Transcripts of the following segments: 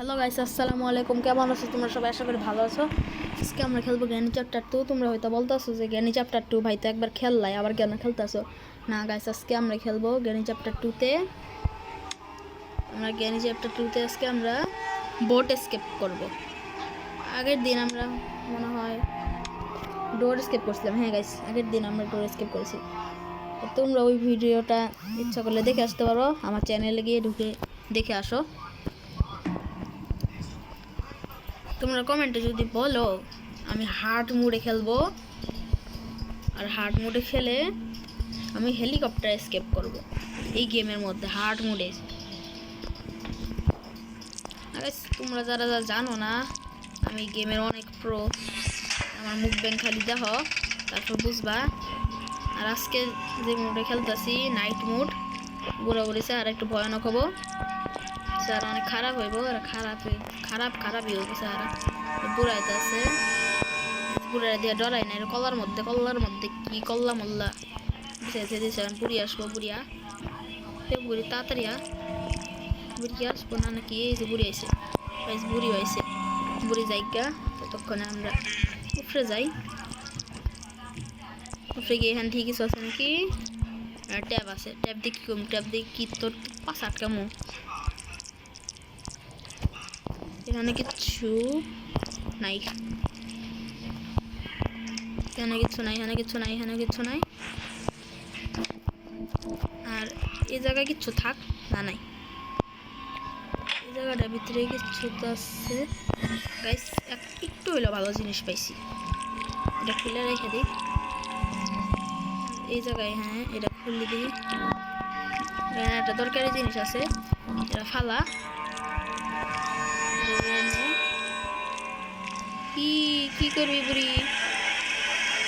Hello guys, আসসালামু আলাইকুম। কেমন আছো তোমরা সবাই? আশা করি ভালো আছো। আজকে আমরা খেলবো জ্ঞানী চ্যাপ্টার 2। তোমরা হয়তো বলতেছো যে জ্ঞানী চ্যাপ্টার 2 ভাই তো একবার খেললাই, আবার কেন খেলতেছো? না গাইস, আজকে আমরা খেলবো জ্ঞানী চ্যাপ্টার 2-তে। জ্ঞানী চ্যাপ্টার 2-তে আজকে আমরা বোট এসকেপ করব। আগের দিন আমরা মনে হয় ডোর এসকেপ করছিলাম। হ্যাঁ গাইস, আগের দিন আমরা ডোর এসকেপ করেছি। তোমরা ওই ভিডিওটা ইচ্ছা করলে দেখে আসতে পারো, আমার চ্যানেলে গিয়ে ঢুকে দেখে আসো। তোমরা কমেন্টে যদি বলো আমি হার্ড মোডে খেলবো, আর হার্ড মোডে খেলে আমি হেলিকপ্টার এসকেপ করব এই গেমের মধ্যে হার্ড মোডে। আরে তোমরা যারা জানো না আমি গেমের অনেক প্রো, আমার মুখ ব্যাং খালি দেখো তারপর বুঝবা। আর আজকে যে মোডে খেলতেছি নাইট মোড, বুড়া বলেছে আর একটু ভয়ানক হবো, স্যার অনেক খারাপ হইব, আর খারাপই হইব। স্যার বুড়াইতে আছে, বুড়াই দিয়ে ডরাই না, কলার মধ্যে কি কল্লা মোল্লা দিছে বুড়ি আসবো। বুড়িয়া বুড়ি তাড়াতাড়ি বুড়ি আসবো না নাকি? এই যে বুড়ি আইছে, বুড়ি হয়েছে, বুড়ি যাইগা। ততক্ষণে আমরা উপরে যাই, উপরে গিয়ে এখান থেকে কিছু আছে নাকি? ট্যাব আছে, ট্যাব দেখি কম, ট্যাব দেখি কি তোর পাশা কেমন। এখানে কিচ্ছু নাই, এখানে কিচ্ছু নাই। আর এই জায়গায় কিচ্ছু থাক না নাই, এই জায়গাটার ভিতরে কিচ্ছু তো আছে গাইস। একটু হইলো ভালো জিনিস পাইছি, এটা খুলে রেখে দিই এই জায়গায়। হ্যাঁ, এটা খুললে দিই, একটা দরকারি জিনিস আছে, এটা ফালা। কি করবি বুড়ি?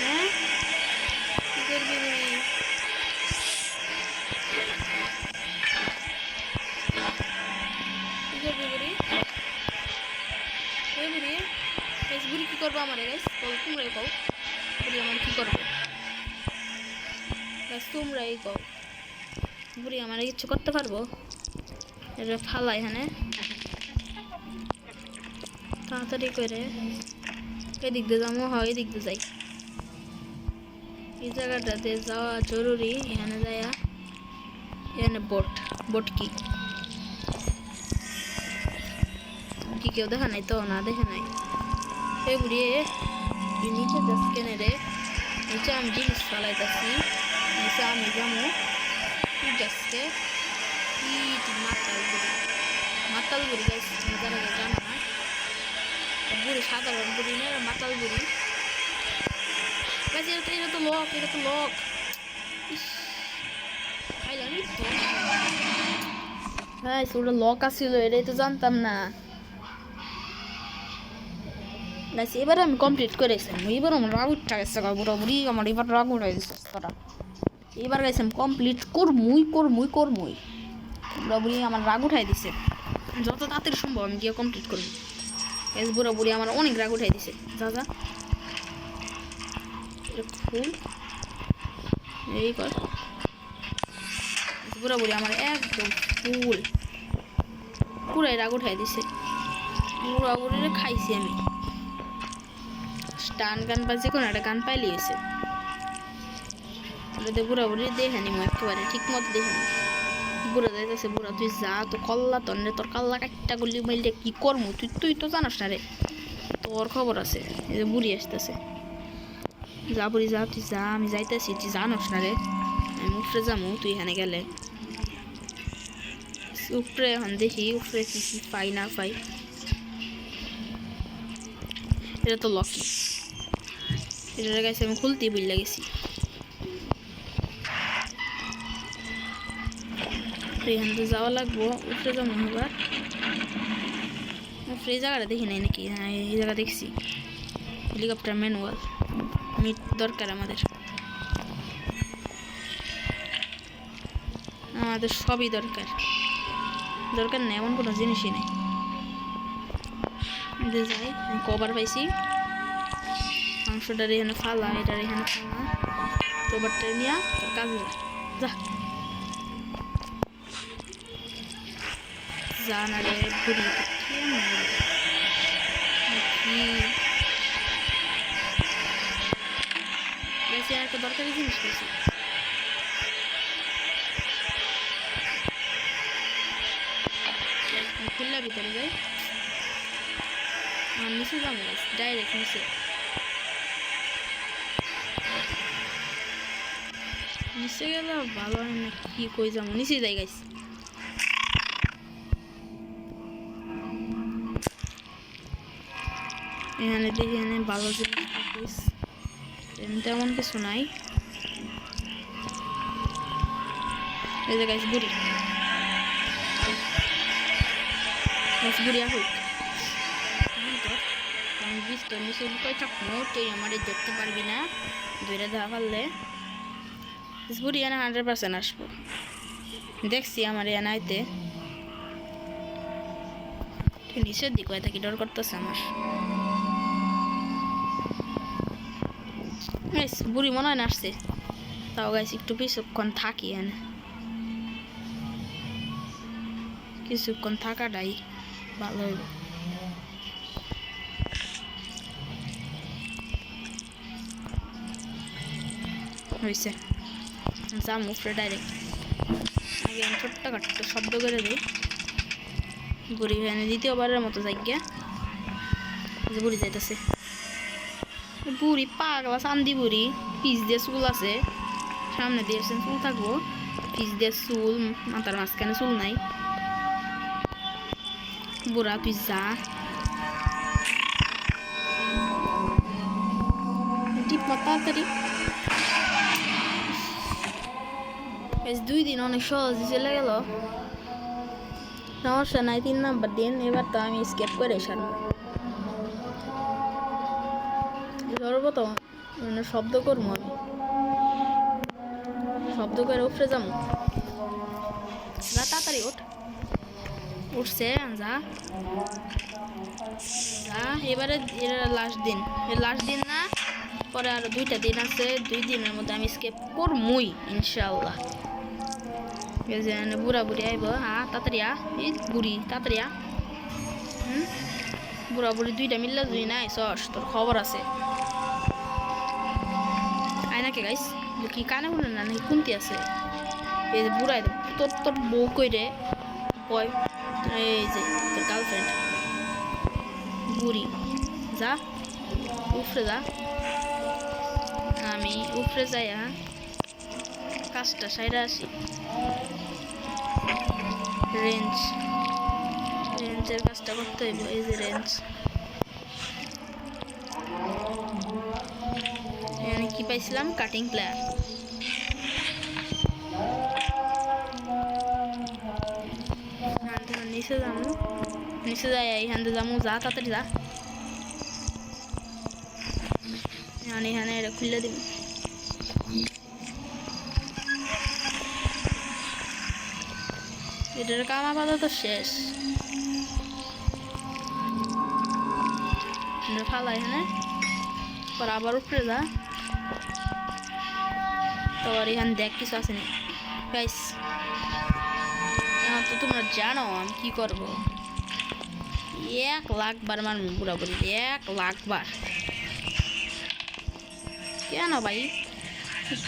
হ্যাঁ, কি করবি বুড়ি? কি করবি বুড়ি? ওই বুড়ি গাইস, বুড়ি কি করবো আমার? গাইস তোমরাই কও বুড়ি আমার কি করবো? গাইস তোমরাই কও বুড়ি আমার কিছু করতে পারবো? এটা ফালা এখানে তাড়াতাড়ি করে, এদিক দিয়ে যাবো। হয় এদিক দিয়ে যাই, এই জায়গাটাতে যাওয়া জরুরি। এখানে যাইয়া এখানে বোট কি কেউ দেখা নাই তো? না দেখে নাই। এই বুড়িয়ে নিচে যাচ্ছে কেনে রে? নিচে আমি জিনিস ফালাইতেছি, নিচে আমি যাবো। তুই যাচ্ছে মাতাল বুড়ি গাইস, যারা জানো না, বুড়ি সাধারণ বুড়ি না, মাতাল বুড়ি। এটা তো লক। ওটা লক আসছিল, এটাই তো জানতাম না গাইস। এবার আমি কমপ্লিট করেছি, এবার আমার রাগ উঠা গেছে বুড়া বুড়ি, আমার এবার রাগ উঠে গেছে তোরা। এবার গাইছি আমি কমপ্লিট করমুই বুড়া বুড়ি আমার রাগ উঠাই দিছে। যত তাড়াতাড়ি সম্ভব আমি গিয়ে কমপ্লিট করবো। বুড়া বুড়ি আমার অনেক রাগ উঠাই দিছে। যা খুব এই কর, বুড়া বুড়ি আমার একদম পুরাই রাগ উঠাই দিছে। বুড়া বুড়িরে খাইছি আমি। স্টান গান বা যে কোনো একটা গান পাইলে হয়েছে, বুড়া বুড়ি দেখে নিম একেবারে ঠিক মতো দেখে নিম। বুড়া যাইতেছে, বুড়া তুই যা, তো কল্লা তোর কাল্লা কাটটা গুলি মাইলে কি করবো? তুই তো জানাস না রে, তোর খবর আছে। এই যে বুড়ি আসতেছে, যা বুড়ি যা, তুই যা, আমি যাইতেছি, তুই জানোস না রে, আমি উপরে যাবো তুই এখানে গেলে। উপরে এখন দেখি উপরে কি পাই না পাই। এটা তো লকি, এটা গেছে আমি খুলতেই বুঝলে গেছি। এখানে তো যাওয়া লাগবো, উপরে যাবো এবার। উপরে এই জায়গাটা দেখি নাই নাকি? হ্যাঁ, এই জায়গা দেখছি, হেলিকপ্টার ম্যানুয়াল মিট দরকার আমাদের সবই দরকার নেই, এমন কোনো জিনিসই নেই। যাই, কভার পাইছি, মাংসটার এখানে ফালা, এটার এখানে ফালা, কভারটা নিয়ে তোর কাজে যা না রে বুড়ি। বেশি একটা দরকারি জিনিস পেয়েছি। খুললা ভিতরে যাই, আমার নিচে যাবো ডাইরেক্ট নিচে। নিচে গেলে ভালো হয় না, কি কই যাবো, নিচে যাই গাইস। এখানে দেখি এখানে ভালো জিনিস তেমন কিছু নাই। এই যে গাইস বুড়ি বুড়ি আসুক, আমি বিস্তর নিচে লুকাই থাকবো, তুই আমার ধরতে পারবি না, ধরে দেওয়া পারলে বুড়ি এনে 100% আসবো। দেখছি আমার এনে আইতে নিচের দিক হয়ে থাকি, ডর করতেছে আমার। বুড়ি মনে হয় না আসছে, তাও গাইস একটু কিছুক্ষণ থাকি এনে, কিছুক্ষণ থাকাটাই ভালো হইব। হয়েছে যা মুখটা ডাইরেক্ট আগে ছোট্ট কাট্ট শব্দ করে দিই। বুড়ি এনে দ্বিতীয়বারের মতো জায়গা বুড়ি যাইতেছে। বুড়ি পাগলা চান্দি বুড়ি, পিস দিয়ে চুল আছে, সামনে দিয়ে চুল থাকবো, পিস দিয়ে চুল, মাথার মাঝখানে চুল নাই। বুড়া তুই যা, তাড়াতাড়ি। 2 দিন অনেক সহজে চলে গেল, সমস্যা নাই। 3 নাম্বার দিন, এবার তো আমি স্কেপ করে সারব। সর্বপ্রথম শব্দ করবো, আমি শব্দ করে উঠে যাবো। যা তাড়াতাড়ি ওঠ, উঠছে যা যা। এবারে লাস্ট দিন, লাস্ট দিন না, পরে আরো 2টা দিন আছে, 2 দিনের মধ্যে আমি স্কেপ করবই ইনশাআল্লাহ। বুড়া বুড়ি আইব, তাড়াতাড়ি এই বুড়ি তাড়াতাড়ি বুড়া বুড়ি 2টা মিললে তুই নাই সস, তোর খবর আছে। আয় নাকি গাইস, কি কানে শুনে না নাকি কুন্তি আছে? এই যে বুড়াই তোর তোর বউ কইরে বয়, এই যে তোর গার্লফ্রেন্ড বুড়ি, যা উপরে যা। আমি উপরে যাই, কাজটা সাইডে আসি। রেঞ্জের কাজটা করতে হইব। এই যে রেঞ্জ, এখানে কি পাইছিলাম? Cutting player. নিচে যাবো, নিচে যাই, এখান থেকে যাবো, যা তাড়াতাড়ি যা। এখানে এটা খুলে দিব। এটার কাম আপাতত শেষ। ফালা এখানে, পর আবার উপরে যা। তোর এখানে দেখ কিছু আছে না গাইস, তো তোমরা জানো আমি কি করবো। 1 লাখ বার মারবো পুরাপুরি, 1 লাখ বার। কেন ভাই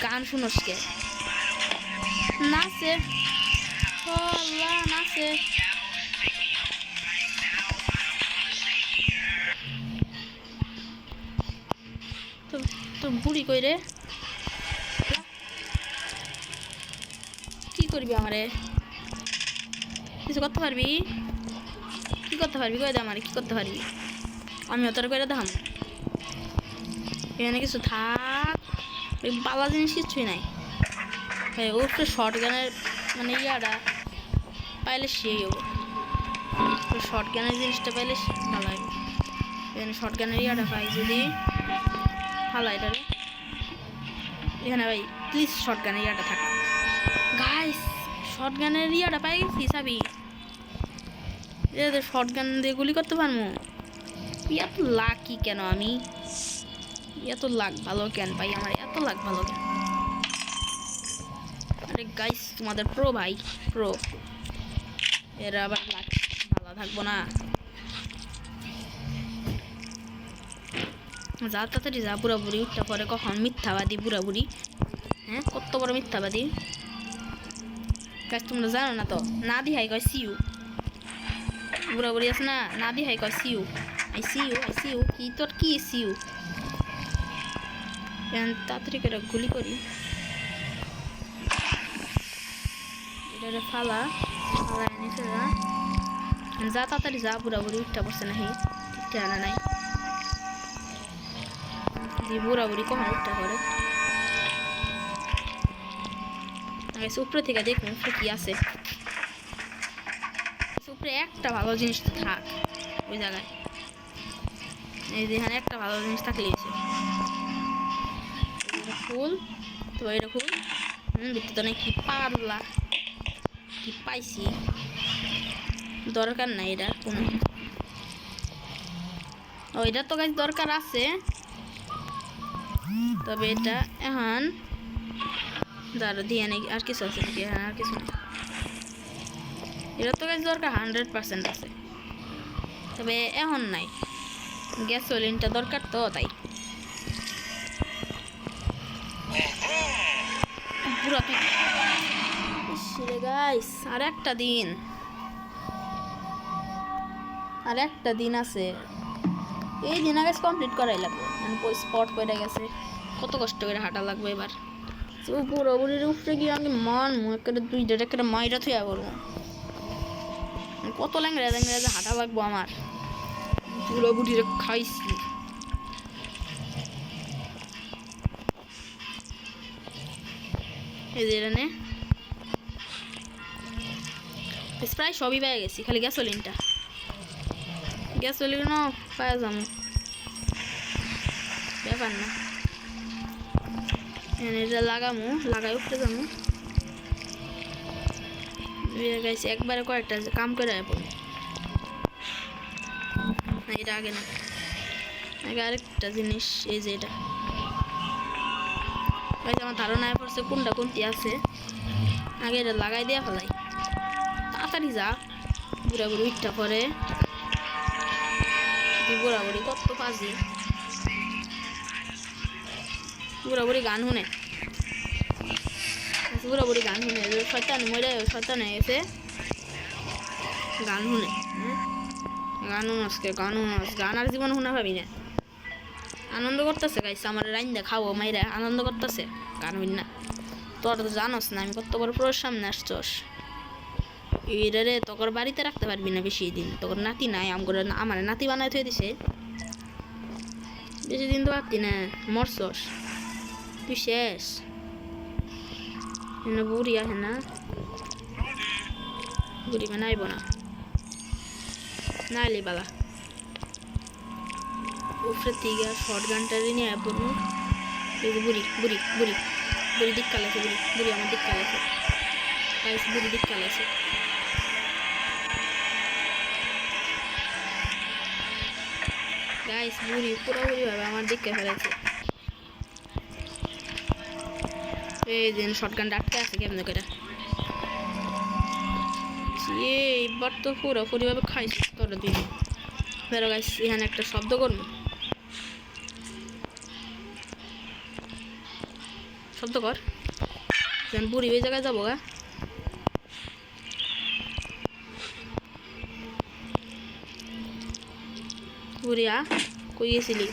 গান শুনোস কে? নাচে নাচে, তো বুড়ি কই রে? কি করবি আমারে? কিছু করতে পারবি? কি করতে পারবি? কই দে আমারে, কি করতে পারবি? আমি তোর করে দেখাম। এখানে কিছু থাক, ওই বালা জিনিস কিছুই নাই। ওর শর্ট গানের মানে ইয়াটা পাইলে সেই হবো, শর্ট গানের জিনিসটা পাইলে ভালো হবে। এখানে শর্ট গানের ইয়াটা পাই যদি ভালো এটারে। এখানে ভাই প্লিজ শর্ট গানের ইয়াটা থাকে গাইস, শর্ট গানের ইয়াটা পাই গেছি হিসাবি। শর্ট গান দিয়ে গুলি করতে পারবো। এত লাকি কেন আমি? এত লাখ ভালো কেন ভাই আমার? এত লাখ ভালো কেন? আরে গাইস তোমাদের প্রো ভাই, প্রো, এরা আবার লাখ ভালো থাকবো না। যা তাড়াতাড়ি যা, বুড়া বুড়ি উঠতে পরে কখন মিথ্যাবাদী বুড়া বুড়ি। হ্যাঁ, কত বড় মিথ্যাবাদী গাছ, তোমরা জানো না তো। না দি হাই কয় সিউ, বুড়া বুড়ি আছে না, না দি হাই কয় সিউ। আই সিউ, আই সিউ, কি তোর কি সিউ? তাড়াতাড়ি করে গুলি করি। এটা ফালা ফালা এনেছে যা, যা তাড়াতাড়ি যা, বুড়া বুড়ি উঠতে পারছে না। হে ঠিকানা নাই যে বুড়া বুড়ি কখন উঠতে পারে। উপরে থেকে দেখুন উপরে কি আছে। উপরে একটা ভালো জিনিস তো থাক ওই জায়গায়, এই যে এখানে একটা ভালো জিনিস থাকলে ফুল তো, এটা ফুল ভিতরে অনেক কি পারলা কি পাইছি, দরকার নাই এটা কোনো। ওইটা তো গাছ দরকার আছে, তবে এটা এখন দাঁড়া দিয়ে নেই। আর কিছু আছে নাকি? হ্যাঁ, আর কিছু নেই। এটা তো গাছ দরকার 100% আছে, তবে এখন নাই। গ্যাসোলিনটা দরকার তো, তাই পুরো গাইস। আর একটা দিন আছে, এই দিন আগে কমপ্লিট করাই লাগবে। মানে স্পট করে গেছে, কত কষ্ট করে হাঁটা লাগবে এবার। বুড়ো বুড়ির উপরে গিয়ে আমি দুইটা একটা মাইরা থুয়া করবো। কত ল্যাংড়া ল্যাংড়া যে হাঁটা লাগবো আমার। বুড়ো বুড়ির খাইছি। এই যে প্রায় সবই পেয়ে গেছি, খালি গ্যাসোলিনটা। গ্যাসোলিনও পাওয়া যাবো, ব্যাপার না। এটা লাগাই উঠতে যাবো। গাইছি একবারে কয়েকটা কাম করে পড়বো। না, এটা আগে না, আগে আরেকটা জিনিস। এই যে এটা আমার ধারণা পড়ছে কোনটা কোনটি আছে। আগে এটা লাগাই দেওয়া ফেলাই, তাড়াতাড়ি যা। বুড়া বুড়ি উঠটা পরে বুড়া বুড়ি কত পাজি। বুড়া বুড়ি গান শুনে, বুড়া বুড়ি গান শুনে। শয়তান মরে শয়তান হয়ে গেছে, গান শুনে। গান আর জীবন শোনা পাবি না। আনন্দ করতেছে গাইছে, আমার রাইন্দা খাবো মাইরা আনন্দ করতেছে, গান হইন না। তোর তো জানোস না আমি কত বড় পুরোর সামনে আসছস। এইটা রে তোর বাড়িতে রাখতে পারবি না বেশি দিন, তোর নাতি নাই। আমার নাতি বানাই থয়ে দিছে, বেশি দিন তো পারতি না, মরছস তুই শেষ। বুড়ি আছে না, বুড়ি মানে আইব না, নাইলে বালা। উপরে থেকে শর্ট গানটারে নিয়ে পড়বো। বুড়ি বুড়ি বুড়ি বুড়ি দিক কালাছে, বুড়ি আমার দিক কালাছে, বুড়ি দিক কালাছে। গাইস বুড়ি পুরোপুরি ভাবে আমার দিকে ফেলেছে। এই দিন শর্টগানটা আটকে আছে কেমন করে। এইবার তো পুরোপুরি ভাবে খাইছি তোরা দুই। ফেরো গাইস এখানে একটা শব্দ করবো, শব্দ কর। বুড়ি ওই জায়গায় যাবো গা। বুড়িয়া কই গেছিলি?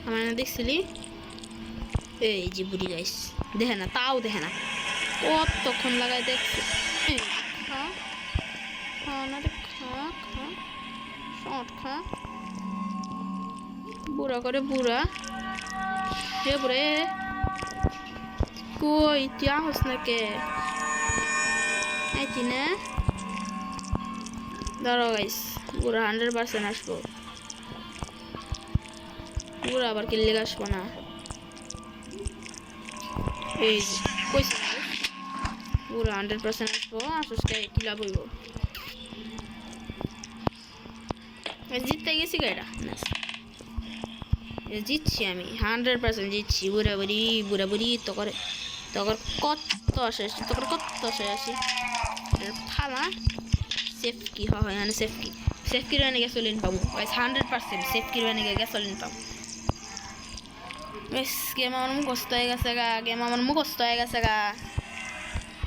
আমার না দেখছিলি? এই যে বুড়ি গাইস দেখে না, তাও দেখে না, কতক্ষণ লাগাই দেখছি। খা খা না রে, খা খা শট খা। বুড়া করে বুড়া হে বুড়ে, কই তুই আহস না কে? আইতি না ধরো গাইস, বুড়া 100% আসবো। বুড়া আবার কিনলে আসবো না। এই কইছি বুড়া 100% আসবো, আসসকে কিলা বইব। জিততে গেছি গাইরা, জিতছি আমি 100% জিতছি। বুড়া বুড়ি তকর কত আসে, আসি ফালা সেফ কি হয়, মানে সেফ কি রয়ে গ্যাসোলিন পাবো 100%। সেফ কি রয়ে গ্যাসোলিন পাবো বেশ গেম আমার মুখস্থ হয়ে গেছে গা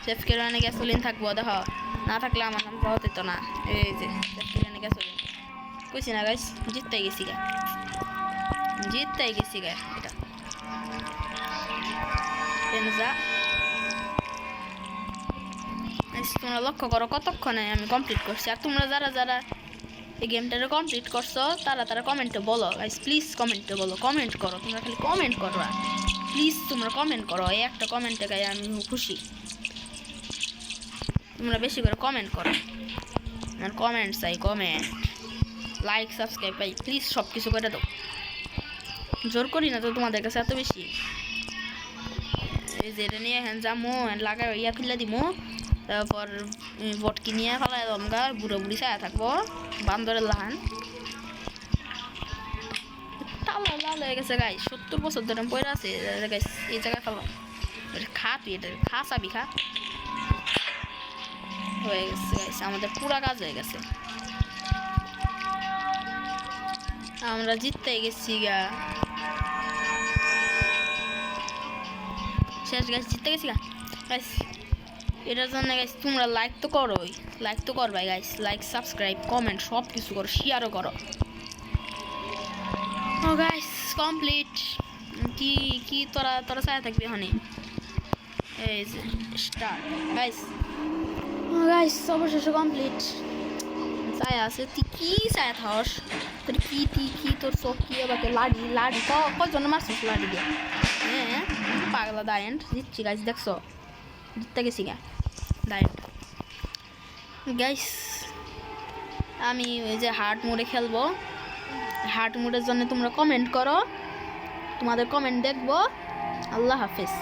শেফ কিরানে গ্যাসোলিন থাকবো দেখো না থাকলে আমার নাম পাওয়া যেত না এই যে শেফ কিরানে গ্যাসোলিন কইছি না গাইস জিততে গেছি গা এটা পেনজা তোমরা লক্ষ্য করো কতক্ষণে আমি কমপ্লিট করছি আর তোমরা যারা এই গেমটারে কমপ্লিট করছো তারা কমেন্টে বলো গাইস প্লিজ কমেন্টে বলো কমেন্ট করো তোমরা খালি কমেন্ট করো প্লিজ তোমরা কমেন্ট করো এই একটা কমেন্টে গাই আমি খুশি তোমরা বেশি করে কমেন্ট করো আমার কমেন্ট চাই comment like subscribe pi please সব কিছু করে দাও জোর করি না তো তোমাদের কাছে এত বেশি এই যে এটা নিয়ে হ্যাঁ যামো লাগাই ইয়া খুললে দিমো তারপর বটকি নিয়ে ফেলাই দমগা বুড়ো বুড়ি ছায়া থাকবো বান্দরের লাহান লাল হয়ে গেছে গাই 70 বছর ধরে পড়ে আছে গাইস এই জায়গায় ফেলাম খা তুই এটা খা চাবি খা হয়ে গেছে গাইস আমাদের পুরা কাজ হয়ে গেছে আমরা জিততে গেছি গা শেষ গাইস জিততে গেছি গা গাইস এটার জন্য গাইস তোমরা লাইক তো করবাই গাইস লাইক সাবস্ক্রাইব কমেন্ট সব কিছু করো শেয়ারও করো ও গাইস কমপ্লিট কি তোরা ছায়া থাকবি এখানে এই যে স্টার্ট গাইস অবশেষে কমপ্লিট ছায়া আছে তুই কি ছায়া থাকস তোর কি তোর চোখ কি এবারে লাড়ি কজন মারছিস লাড়ি দিয়ে হ্যাঁ পাগলা ডায়েন্ট দিচ্ছি গাইস দেখছো জিততে গেছি গা ডায়েন্ট গাইস আমি ওই যে হার্ড মোডে খেলবো হার্ড মোডের জন্য তোমরা কমেন্ট করো তোমাদের কমেন্ট দেখবো আল্লাহ হাফেজ